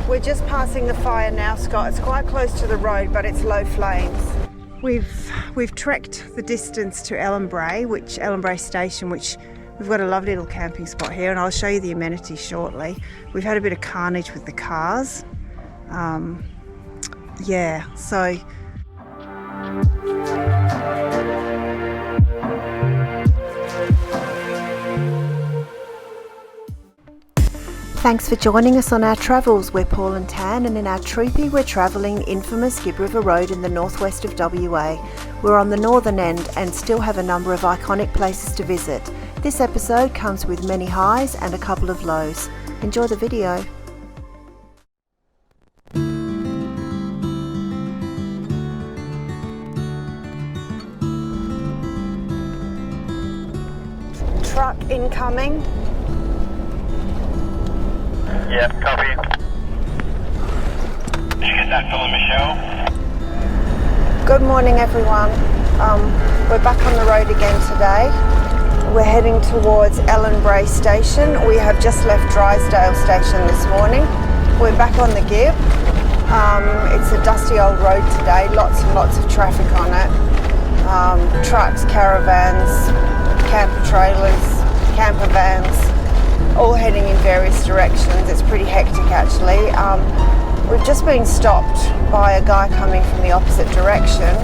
We're just passing the fire now, Scott. It's quite close to the road, but it's low flames. We've trekked the distance to Ellenbrae Station, which we've got a lovely little camping spot here, and I'll show you the amenities shortly. We've had a bit of carnage with the cars. Yeah, so thanks for joining us on our travels. We're Paul and Tan, and in our TROOPY we're travelling infamous Gibb River Road in the northwest of WA. We're on the northern end and still have a number of iconic places to visit. This episode comes with many highs and a couple of lows. Enjoy the video. Truck incoming. Yep, copy. Did you get that, Phil and Michelle? Good morning, everyone. We're back on the road again today. We're heading towards Ellenbrae Station. We have just left Drysdale Station this morning. We're back on the Gibb. It's a dusty old road today, lots and lots of traffic on it. Trucks, caravans, camper trailers, camper vans, all heading in various directions. It's pretty hectic actually. We've just been stopped by a guy coming from the opposite direction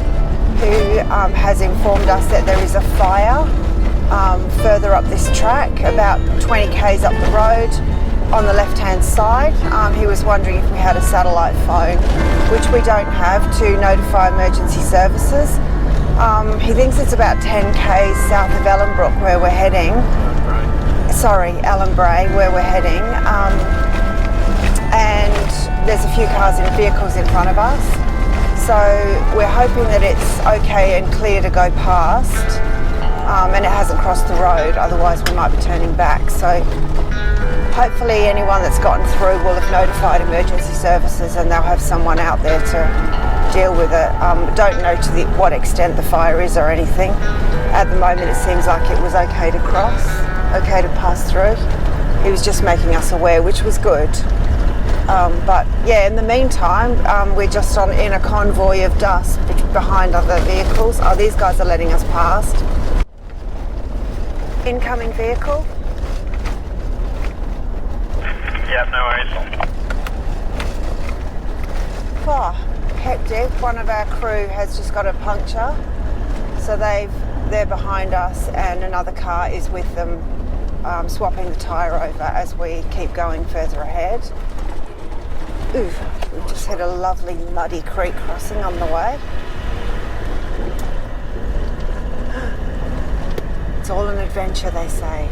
who has informed us that there is a fire further up this track, about 20 k's up the road on the left hand side. He was wondering if we had a satellite phone, which we don't have, to notify emergency services. He thinks it's about 10 k's south of Ellenbrook where we're heading. Sorry, Ellenbrae, where we're heading, and there's a few cars and vehicles in front of us, so we're hoping that it's okay and clear to go past, and it hasn't crossed the road, otherwise we might be turning back. So hopefully anyone that's gotten through will have notified emergency services and they'll have someone out there to deal with it. Don't know to what extent the fire is or anything. At the moment it seems like it was okay to cross, okay to pass through. He was just making us aware, which was good. But yeah, in the meantime, we're just in a convoy of dust behind other vehicles. Oh, these guys are letting us past. Incoming vehicle. Yep, no worries. Oh, hectic. One of our crew has just got a puncture, so they're behind us, and another car is with them, swapping the tyre over as we keep going further ahead. Ooh, we just hit a lovely muddy creek crossing on the way. It's all an adventure, they say.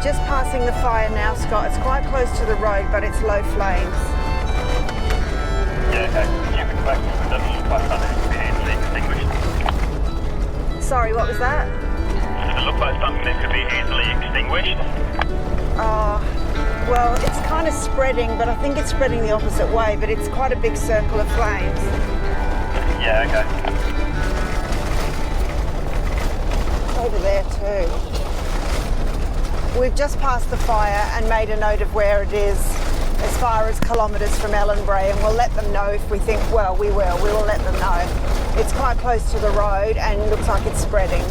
Just passing the fire now, Scott. It's quite close to the road, but it's low flames. Yeah, okay. You can back to the look like something that could be easily extinguished. Sorry, what was that? It looked like something that could be easily extinguished. Well, it's kind of spreading, but I think it's spreading the opposite way, but it's quite a big circle of flames. Yeah, okay. Over there too. We've just passed the fire and made a note of where it is, as far as kilometres from Ellenbrae, and we'll let them know if we think, well, we will let them know. It's quite close to the road and looks like it's spreading.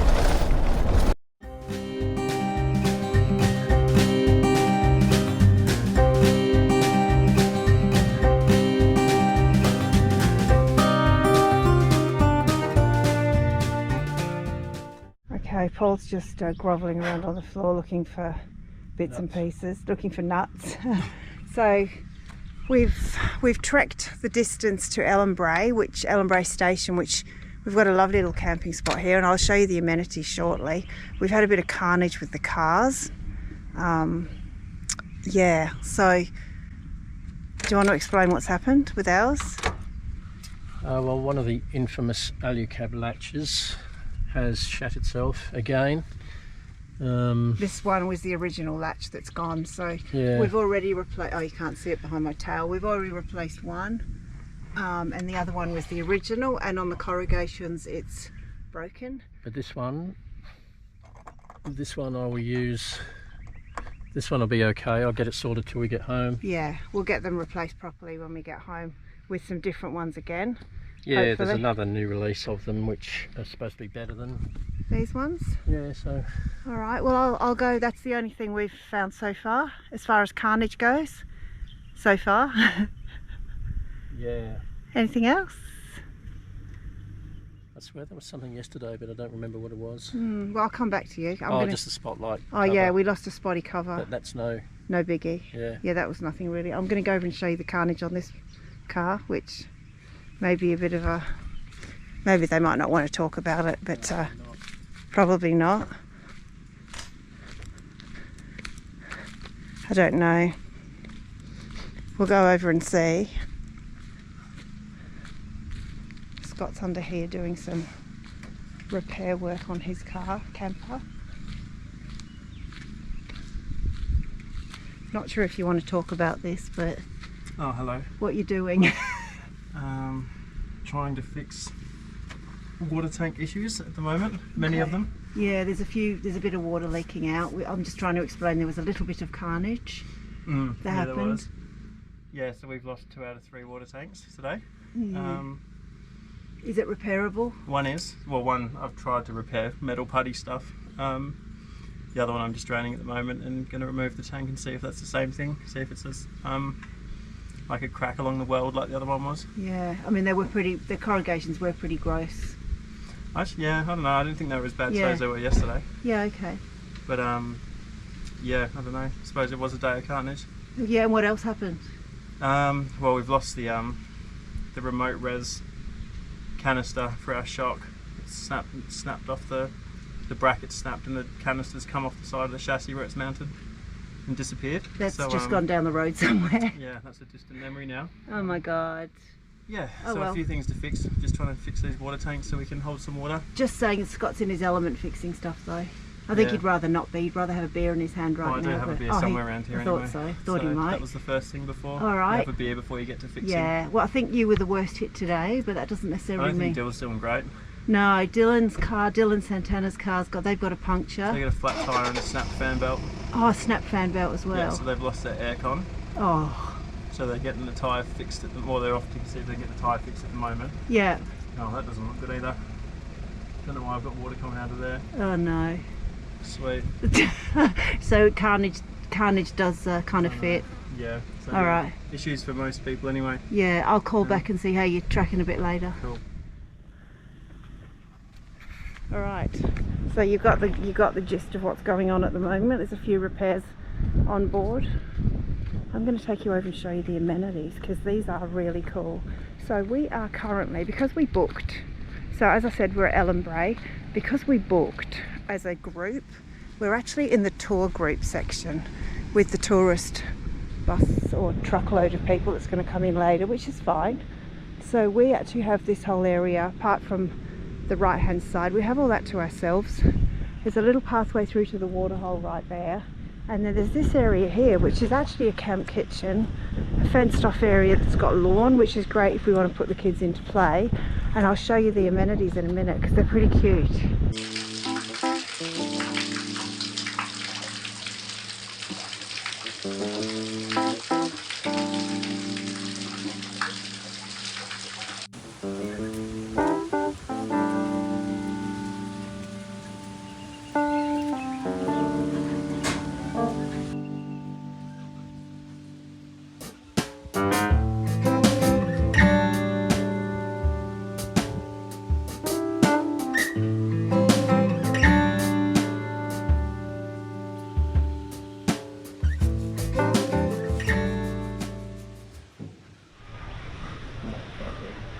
Okay, Paul's just grovelling around on the floor looking for bits and pieces, looking for nuts. So we've trekked the distance to Ellenbrae Station, which we've got a lovely little camping spot here, and I'll show you the amenities shortly. We've had a bit of carnage with the cars. Yeah, so do you want to explain what's happened with ours? Well, one of the infamous alucab latches has shut itself again. This one was the original latch that's gone, so Yeah. we've already replaced, oh you can't see it behind my tail, we've already replaced one, and the other one was the original, and on the corrugations it's broken. But this one I will use. This one will be okay. I'll get it sorted till we get home. Yeah, we'll get them replaced properly when we get home with some different ones again. Yeah, hopefully. There's another new release of them which are supposed to be better than These ones? Yeah, so All right, well I'll go, that's the only thing we've found so far as Carnage goes, so far. yeah. Anything else? I swear there was something yesterday, but I don't remember what it was. Well, I'll come back to you. Just the spotlight. Oh cover. Yeah, we lost a spotty cover. But that's no biggie. Yeah, that was nothing really. I'm going to go over and show you the carnage on this car, which may be a bit of a, maybe they might not want to talk about it, but probably not. I don't know. We'll go over and see. Scott's under here doing some repair work on his camper. Not sure if you want to talk about this, but oh, hello. What you're doing? Trying to fix water tank issues at the moment, many of them. Yeah, there's a bit of water leaking out. I'm just trying to explain, there was a little bit of carnage that happened. There was. Yeah, so we've lost 2 out of 3 water tanks today. Is it repairable? One I've tried to repair, metal putty stuff. The other one I'm just draining at the moment and going to remove the tank and see if that's the same thing, see if it's as like a crack along the weld like the other one was. Yeah, I mean the corrugations were pretty gross. Actually, yeah, I don't know, I didn't think they were as bad as they were yesterday. Yeah, okay. But yeah, I don't know, I suppose it was a day of carnage. Yeah, and what else happened? Well, we've lost the remote res canister for our shock. It's snapped off the bracket, snapped, and the canister's come off the side of the chassis where it's mounted and disappeared. That's just gone down the road somewhere. Yeah, that's a distant memory now. Oh my god. Yeah, oh, so well. A few things to fix. Just trying to fix these water tanks so we can hold some water. Just saying, Scott's in his element fixing stuff though. I think he'd rather not be. He'd rather have a beer in his hand right now. I do have a beer somewhere around here anyway. I thought so. Thought he might. That was the first thing before. All right. You have a beer before you get to fixing. Yeah. Well, I think you were the worst hit today, but that doesn't necessarily mean. I don't think Dylan's doing great. No, Dylan Santana's car's they've got a puncture. They got a flat tyre and a snapped fan belt. Oh, a snapped fan belt as well. Yeah, so they've lost their aircon. Oh. So they're getting the tyre fixed at the, or they're off to see if they get the tyre fixed at the moment. Yeah. Oh, that doesn't look good either. Don't know why I've got water coming out of there. Oh no. Sweet. So carnage does kind of fit. Yeah. So all right. Issues for most people anyway. Yeah, I'll call back and see how you're tracking a bit later. Cool. All right. So you got the gist of what's going on at the moment. There's a few repairs on board. I'm going to take you over and show you the amenities because these are really cool. So we are currently, because we booked, so as I said, we're at Ellenbrae. Because we booked as a group, we're actually in the tour group section with the tourist bus or truckload of people that's going to come in later, which is fine. So we actually have this whole area, apart from the right hand side, we have all that to ourselves. There's a little pathway through to the waterhole right there, and then there's this area here which is actually a camp kitchen, a fenced off area that's got lawn, which is great if we want to put the kids into play, and I'll show you the amenities in a minute because they're pretty cute.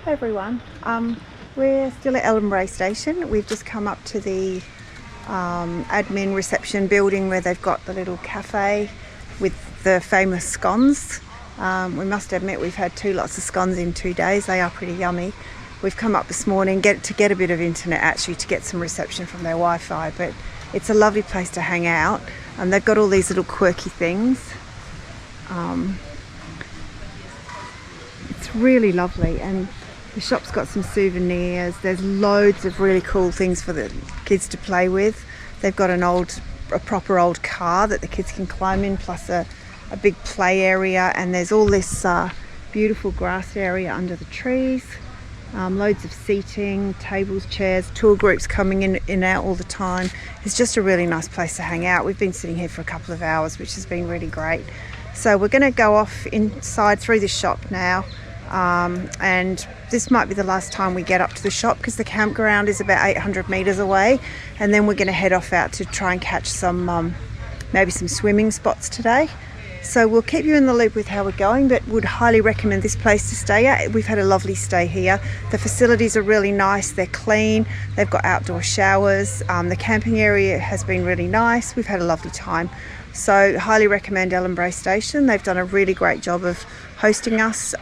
Hey everyone, we're still at Ellenbrae Station. We've just come up to the admin reception building where they've got the little cafe with the famous scones. We must admit we've had 2 lots of scones in 2 days. They are pretty yummy. We've come up this morning to get a bit of internet, actually, to get some reception from their Wi-Fi, but it's a lovely place to hang out, and they've got all these little quirky things. It's really lovely, and the shop's got some souvenirs. There's loads of really cool things for the kids to play with. They've got a proper old car that the kids can climb in, plus a big play area, and there's all this beautiful grass area under the trees. Loads of seating, tables, chairs, tour groups coming in and out all the time. It's just a really nice place to hang out. We've been sitting here for a couple of hours, which has been really great. So we're going to go off inside through the shop now, and this might be the last time we get up to the shop because the campground is about 800 metres away, and then we're going to head off out to try and catch some maybe some swimming spots today. So we'll keep you in the loop with how we're going, but would highly recommend this place to stay at. We've had a lovely stay here. The facilities are really nice, they're clean, they've got outdoor showers. The camping area has been really nice. We've had a lovely time. So highly recommend Ellenbrae Station. They've done a really great job of hosting us.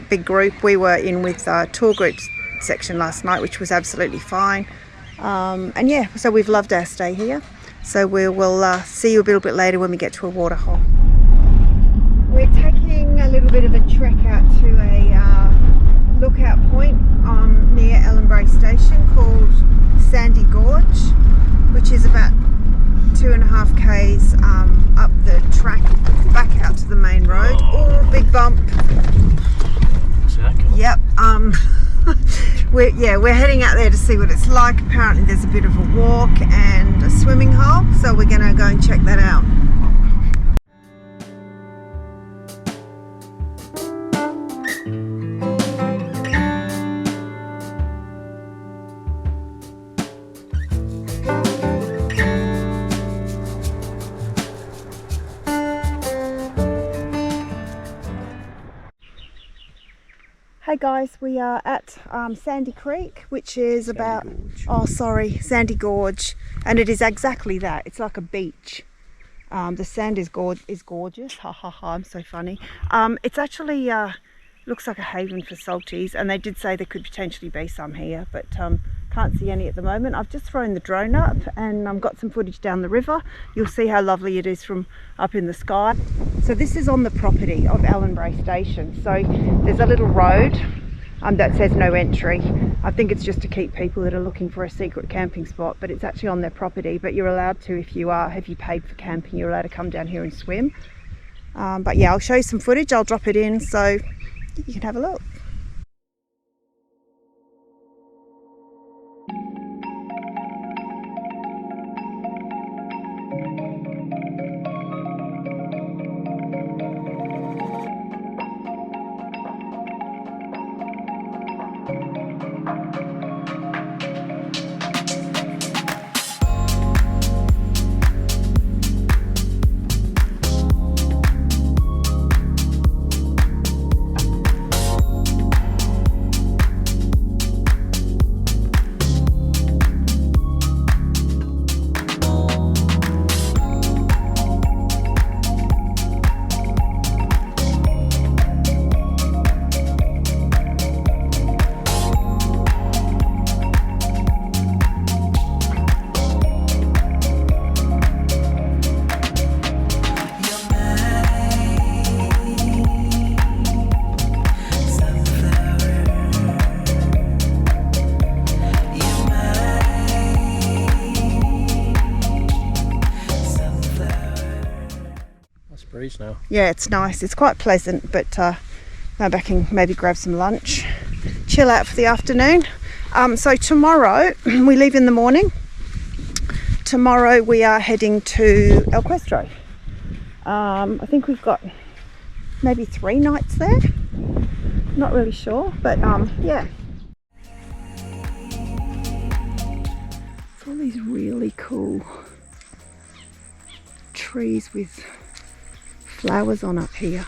Big group. We were in with tour groups section last night, which was absolutely fine. And yeah, so we've loved our stay here. So we'll see you a little bit later when we get to a waterhole. We're taking a little bit of a trek out to a lookout point near Ellenbrae Station called Sandy Gorge, which is about 2.5 k's up the track back out to the main road. Oh, big bump. Exactly. Yep. We're heading out there to see what it's like. Apparently there's a bit of a walk and a swimming hole, so we're going to go and check that out. Hey guys, we are at Sandy Creek, which is Sandy Gorge, and it is exactly that. It's like a beach. The sand is gorgeous. Ha ha ha! I'm so funny. It's actually looks like a haven for salties, and they did say there could potentially be some here, but can't see any at the moment. I've just thrown the drone up and got some footage down the river. You'll see how lovely it is from up in the sky. So this is on the property of Ellenbrae Station. So there's a little road that says no entry. I think it's just to keep people that are looking for a secret camping spot, but it's actually on their property. But you're allowed to, if you paid for camping, you're allowed to come down here and swim. But yeah, I'll show you some footage. I'll drop it in so you can have a look. Now. Yeah, it's nice. It's quite pleasant, but go back and maybe grab some lunch, chill out for the afternoon. So tomorrow we leave in the morning. Tomorrow we are heading to El Cuestro. I think we've got maybe 3 nights there. Not really sure, but yeah. It's all these really cool trees with flowers on up here.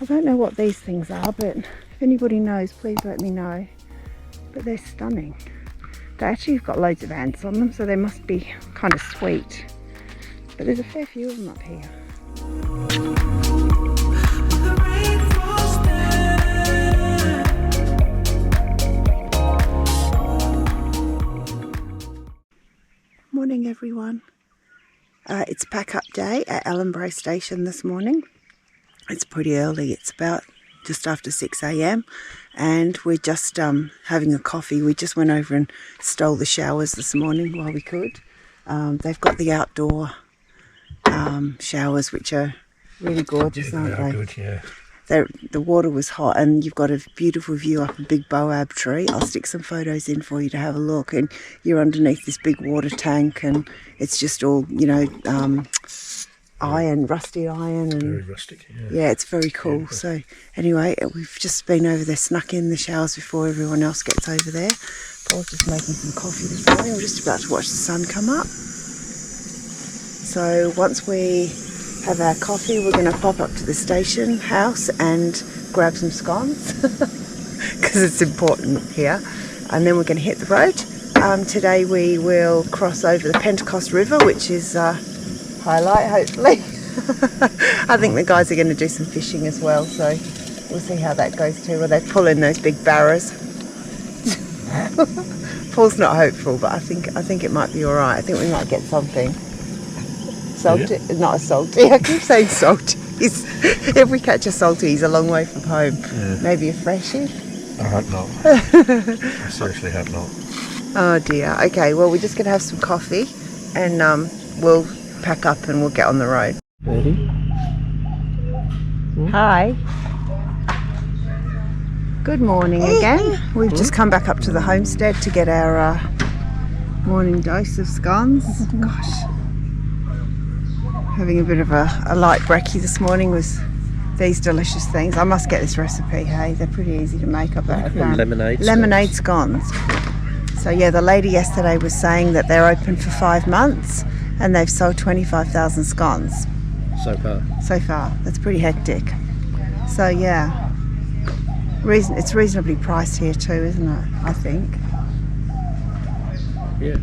I don't know what these things are, but if anybody knows, please let me know. But they're stunning. They actually have got loads of ants on them, so they must be kind of sweet. But there's a fair few of them up here. Morning everyone. It's pack up day at Ellenbrae Station this morning. It's pretty early, it's about just after 6 a.m. and we're just having a coffee. We just went over and stole the showers this morning while we could. They've got the outdoor showers which are really gorgeous, aren't they? Good, yeah. The water was hot and you've got a beautiful view up a big boab tree. I'll stick some photos in for you to have a look, and you're underneath this big water tank and it's just all, you know, iron, rusty iron. And very rustic, yeah. Yeah, it's very cool. Yeah. So anyway, we've just been over there, snuck in the showers before everyone else gets over there. Paul's just making some coffee this morning. We're just about to watch the sun come up. So once we have our coffee, we're going to pop up to the station house and grab some scones because it's important here, and then we're going to hit the road. Today we will cross over the Pentecost River, which is highlight hopefully. I think the guys are going to do some fishing as well, so we'll see how that goes too. Well, they pull in those big barrows. Paul's not hopeful, but I think it might be all right. I think we might get something. Salty, yeah. Not a salty. I keep saying salty. If we catch a salty, he's a long way from home. Yeah. Maybe a freshie. I hope not. I seriously hope not. Oh dear. Okay. Well, we're just going to have some coffee, and we'll pack up and we'll get on the road. Ready? Hi. Good morning again. We've just come back up to the homestead to get our morning dose of scones. Gosh. Having a bit of a light brekkie this morning with these delicious things. I must get this recipe, hey? They're pretty easy to make up at lemonade scones. So yeah, the lady yesterday was saying that they're open for 5 months and they've sold 25,000 scones. So far. That's pretty hectic. So yeah, it's reasonably priced here too, isn't it? I think. Yeah,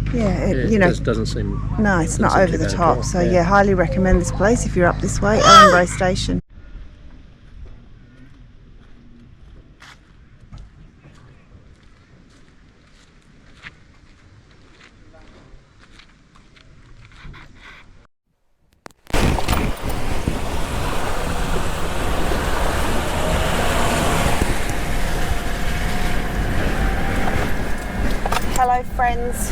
you know, it doesn't seem... No, it's not over the top. So yeah, highly recommend this place if you're up this way, Ellenbrae Station. Hello friends,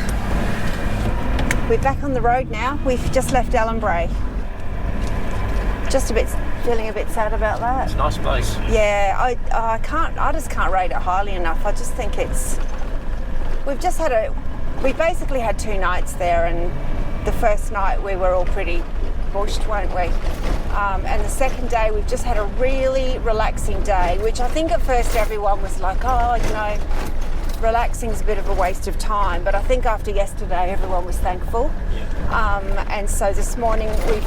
we're back on the road now. We've just left Ellenbrae. Feeling a bit sad about that. It's a nice place. Yeah, I just can't rate it highly enough. I just think we basically had 2 nights there, and the first night we were all pretty bushed, weren't we? And the second day we've just had a really relaxing day, which I think at first everyone was like, oh, you know, relaxing is a bit of a waste of time, but I think after yesterday everyone was thankful. Yeah. And so this morning we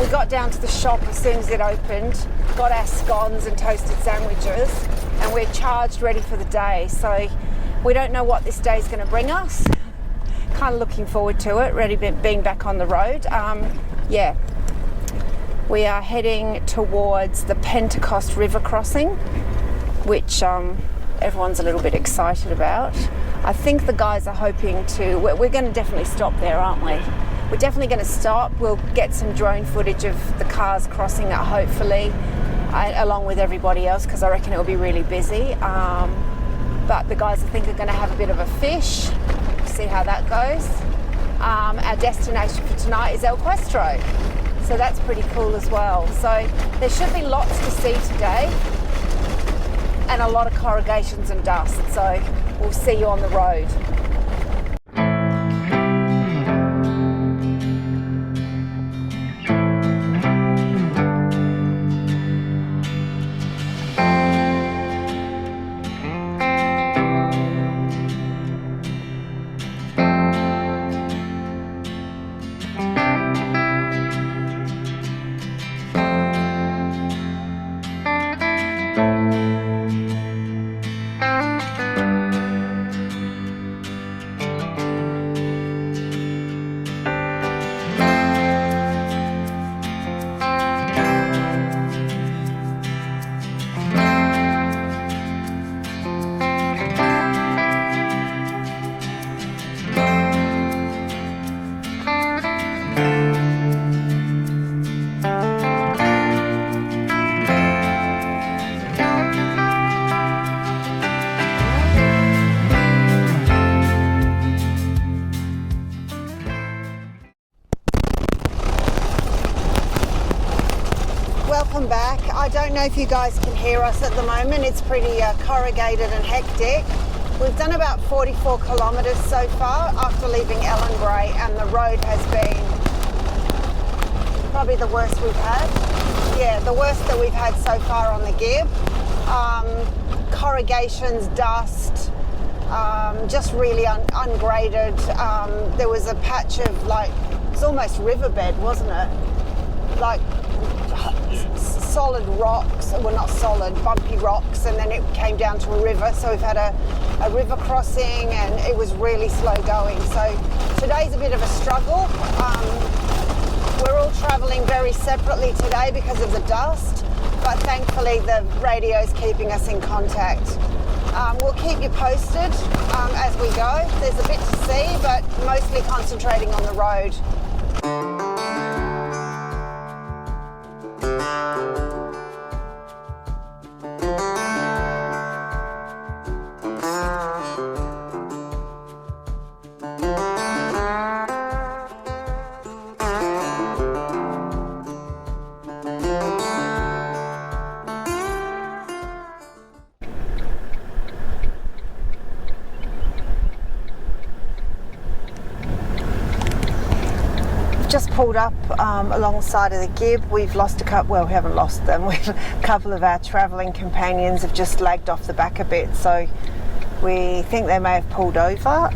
got down to the shop as soon as it opened, got our scones and toasted sandwiches, and we're charged, ready for the day. So we don't know what this day is going to bring us. Kind of looking forward to it, ready being back on the road. Yeah, we are heading towards the Pentecost River crossing, which everyone's a little bit excited about. I think the guys are hoping to, we're going to definitely stop there, aren't we? We're definitely going to stop. We'll get some drone footage of the cars crossing it, hopefully, along with everybody else, because I reckon it'll be really busy. But the guys I think are going to have a bit of a fish, see how that goes. Our destination for tonight is El Questro, so that's pretty cool as well. So there should be lots to see today, and a lot of corrugations and dust, so we'll see you on the road. welcome back. I don't know if you guys can hear us at the moment. It's pretty corrugated and hectic. We've done about 44 kilometres so far after leaving Ellenbrae, and the road has been probably the worst we've had. Yeah, the worst that we've had so far on the Gibb. Corrugations, dust, just really ungraded. There was a patch of it's almost riverbed, wasn't it? Like solid rocks, well not solid, bumpy rocks, and then it came down to a river, so we've had a river crossing and it was really slow going. So today's a bit of a struggle. We're all travelling very separately today because of the dust, but thankfully the radio's keeping us in contact. We'll keep you posted as we go. There's a bit to see, but mostly concentrating on the road. Just pulled up alongside of the Gibb. We've lost a couple, well, we haven't lost them. A couple of our travelling companions have just lagged off the back a bit, so we think they may have pulled over,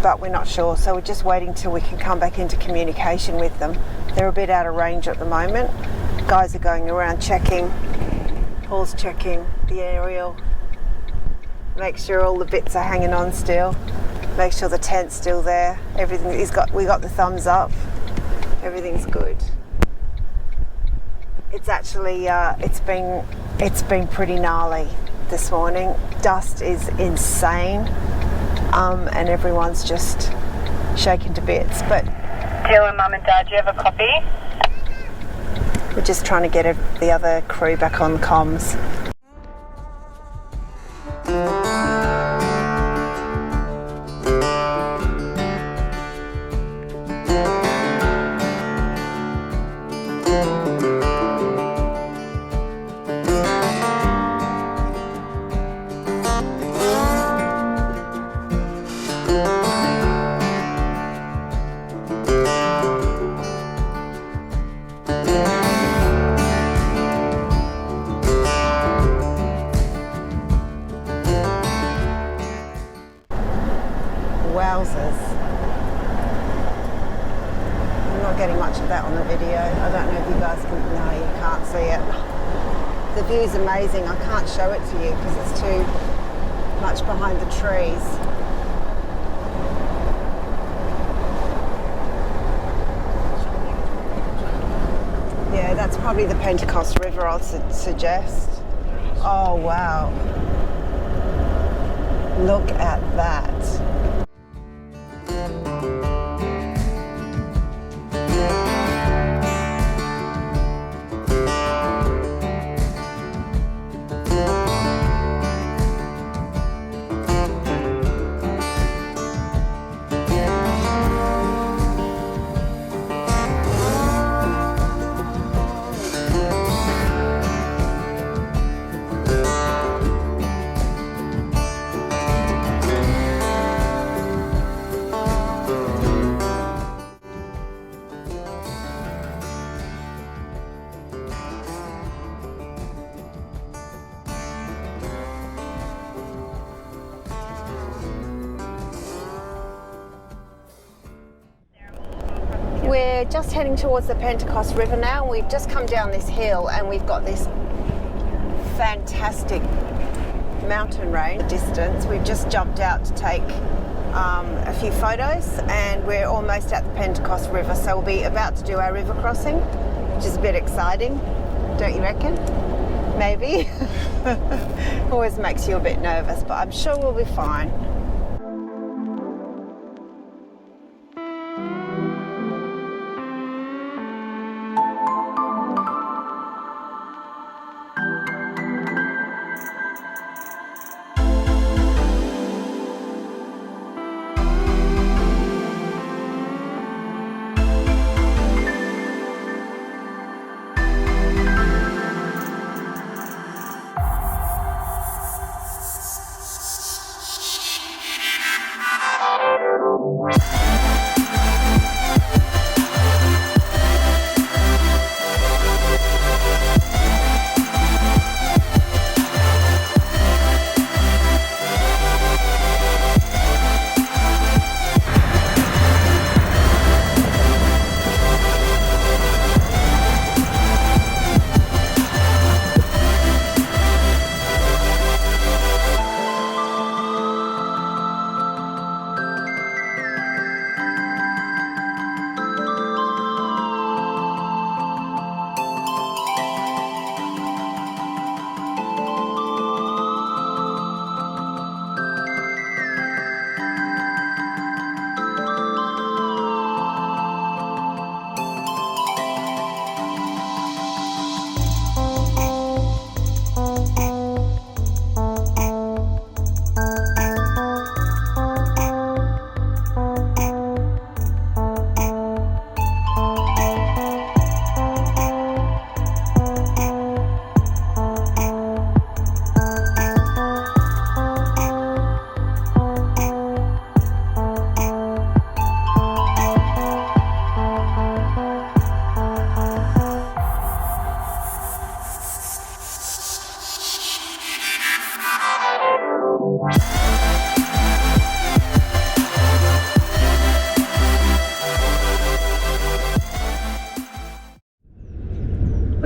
but we're not sure. So we're just waiting till we can come back into communication with them. They're a bit out of range at the moment. Guys are going around checking. Paul's checking the aerial. Make sure all the bits are hanging on still. Make sure the tent's still there. Everything we got the thumbs up. Everything's good. It's actually it's been pretty gnarly this morning. Dust is insane, and everyone's just shaken to bits. But Dylan, Mum and Dad, do you have a copy? we're just trying to get the other crew back on comms. Wowzers. I'm not getting much of that on the video. I don't know if you guys can, no, you can't see it. The view's amazing. I can't show it to you because it's too much behind the trees. Yeah, that's probably the Pentecost River, I'll suggest. Oh, wow. Look at that. We're just heading towards the Pentecost River now, and we've just come down this hill and we've got this fantastic mountain range distance. We've just jumped out to take a few photos, and we're almost at the Pentecost River, so we'll be about to do our river crossing, which is a bit exciting, don't you reckon? Maybe. Always makes you a bit nervous, but I'm sure we'll be fine.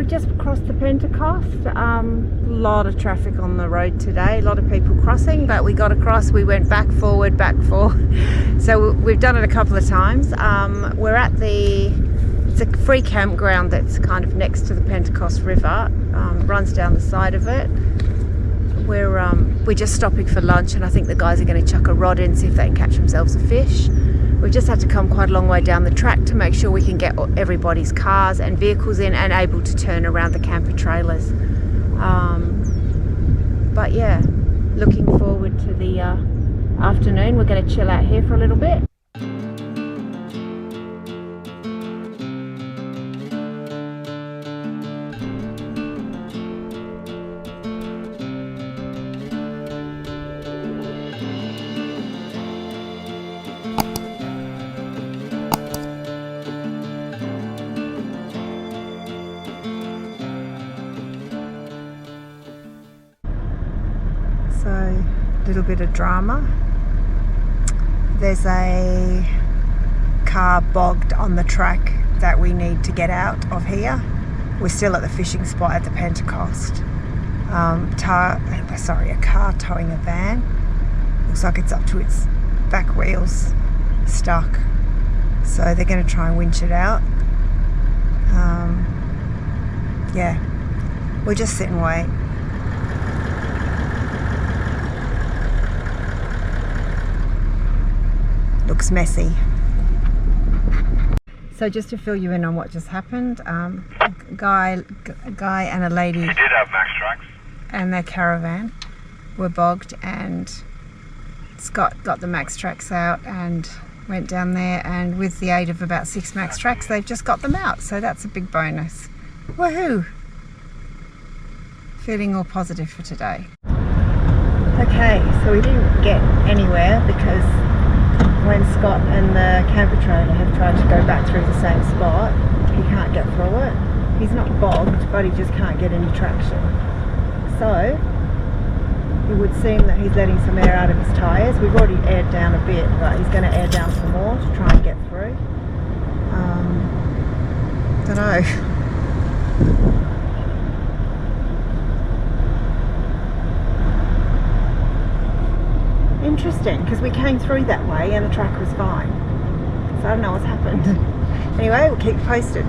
just crossed the Pentecost. A lot of traffic on the road today, a lot of people crossing, but we got across. We went back forward. So we've done it a couple of times. We're at it's a free campground that's kind of next to the Pentecost River, runs down the side of it. We're just stopping for lunch, and I think the guys are going to chuck a rod in, see if they can catch themselves a fish. We've just had to come quite a long way down the track to make sure we can get everybody's cars and vehicles in and able to turn around the camper trailers. But yeah, looking forward to the afternoon. We're going to chill out here for a little bit. So, a little bit of drama. There's a car bogged on the track that we need to get out of here. We're still at the fishing spot at the Pentecost. A car towing a van. Looks like it's up to its back wheels, stuck. So they're going to try and winch it out. Yeah, we'll just sit and wait. Looks messy. So just to fill you in on what just happened, a guy and a lady. He did have max tracks. And their caravan were bogged, and Scott got the max tracks out and went down there, and with the aid of about 6 max tracks they've just got them out, so that's a big bonus. Woohoo! Feeling all positive for today. Okay, so we didn't get anywhere because when Scott and the camper trailer have tried to go back through the same spot, he can't get through it. He's not bogged, but he just can't get any traction. So it would seem that he's letting some air out of his tyres. We've already aired down a bit, but he's going to air down some more to try and get through. Don't know. Interesting, because we came through that way and the track was fine. So I don't know what's happened. Anyway, we'll keep you posted.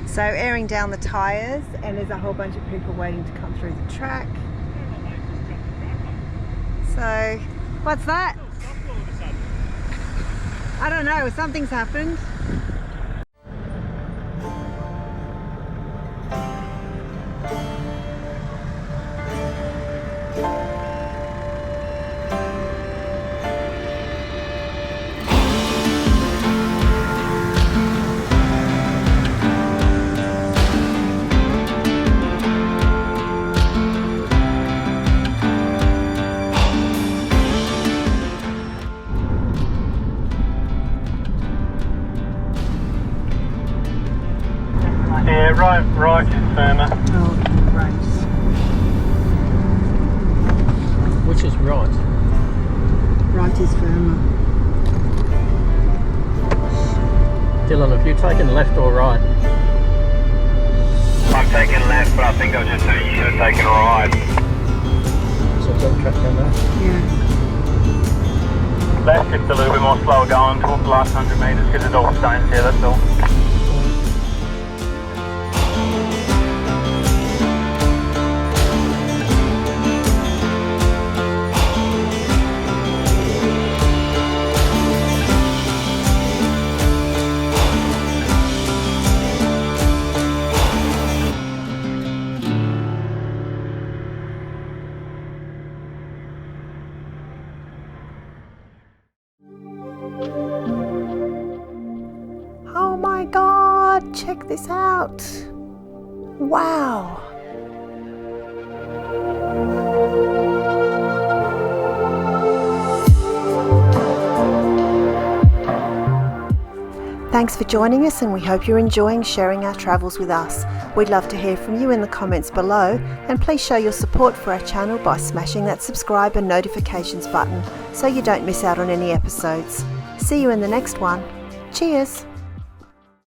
So airing down the tyres, and there's a whole bunch of people waiting to come through the track. So, what's that? I don't know, something's happened. Yeah, right is firmer. Oh, right. Which is right? Right is firmer. Dylan, have you taken left or right? I'm taking left, but I think I was just saying you should have taken right. So it's all track down there? Yeah. Left, it's a little bit more slower going towards the last 100 metres because there's all stones here, that's all. Oh my God, check this out. Wow. Thanks for joining us, and we hope you're enjoying sharing our travels with us. We'd love to hear from you in the comments below, and please show your support for our channel by smashing that subscribe and notifications button. so you don't miss out on any episodes. See you in the next one. Cheers!